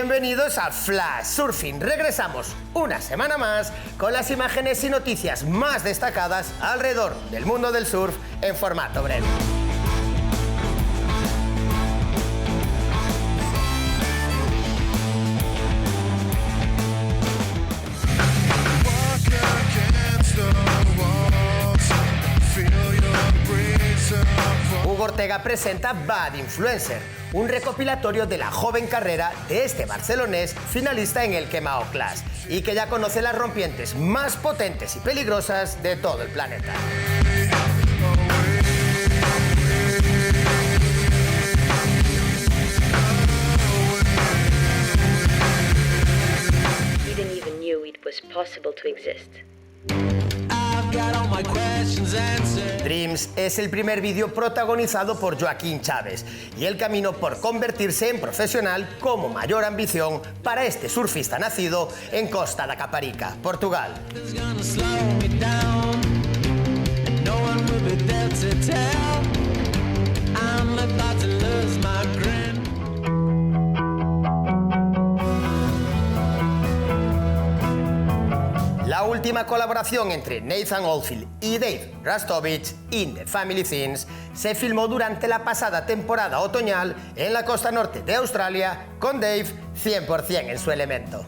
Bienvenidos a Flash Surfing. Regresamos una semana más con las imágenes y noticias más destacadas alrededor del mundo del surf en formato breve. Hugo Ortega presenta Bad Influencer, un recopilatorio de la joven carrera de este barcelonés finalista en el Quemao Clash y que ya conoce las rompientes más potentes y peligrosas de todo el planeta. You didn't even knew it was possible to exist. Dreams es el primer vídeo protagonizado por Joaquín Chávez y el camino por convertirse en profesional como mayor ambición para este surfista nacido en Costa da Caparica, Portugal. La última colaboración entre Nathan Oldfield y Dave Rastovich, In the Family Things, se filmó durante la pasada temporada otoñal en la costa norte de Australia, con Dave 100% en su elemento.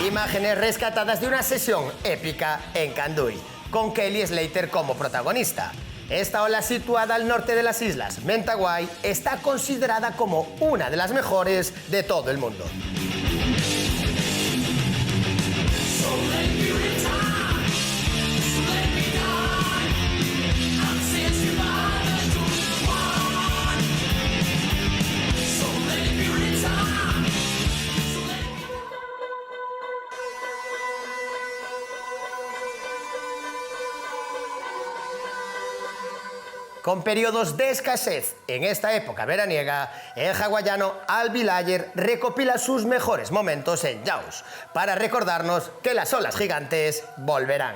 Imágenes rescatadas de una sesión épica en Kandui, con Kelly Slater como protagonista. Esta ola, situada al norte de las islas Mentawai, está considerada como una de las mejores de todo el mundo. Con periodos de escasez en esta época veraniega, el hawaiano Al Vilayer recopila sus mejores momentos en Jaws para recordarnos que las olas gigantes volverán.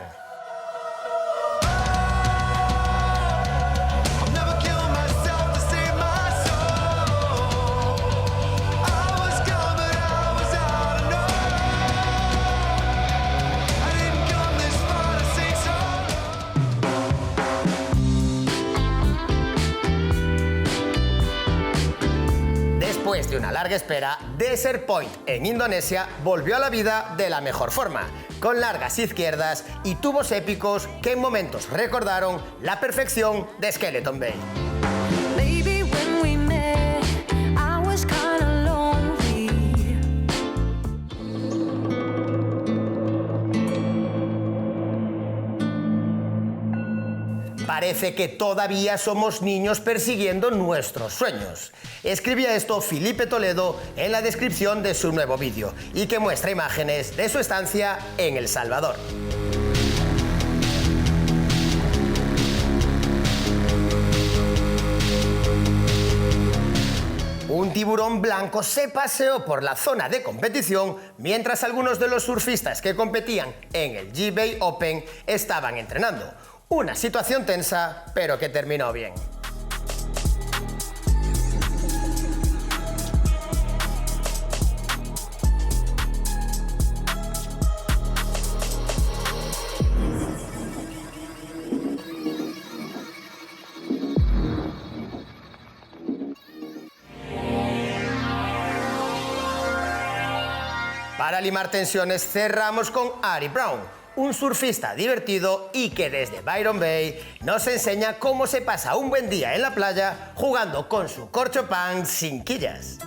Después de una larga espera, Desert Point en Indonesia volvió a la vida de la mejor forma, con largas izquierdas y tubos épicos que en momentos recordaron la perfección de Skeleton Bay. Parece que todavía somos niños persiguiendo nuestros sueños. Escribía esto Felipe Toledo en la descripción de su nuevo vídeo y que muestra imágenes de su estancia en El Salvador. Un tiburón blanco se paseó por la zona de competición mientras algunos de los surfistas que competían en el G-Bay Open estaban entrenando. Una situación tensa, pero que terminó bien. Para limar tensiones, cerramos con Ari Brown, un surfista divertido y que desde Byron Bay nos enseña cómo se pasa un buen día en la playa jugando con su corcho pan sin quillas.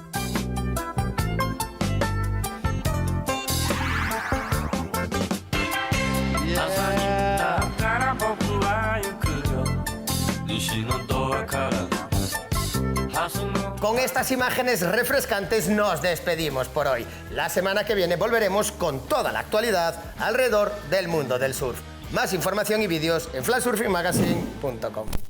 Con estas imágenes refrescantes nos despedimos por hoy. La semana que viene volveremos con toda la actualidad alrededor del mundo del surf. Más información y vídeos en flashsurfingmagazine.com.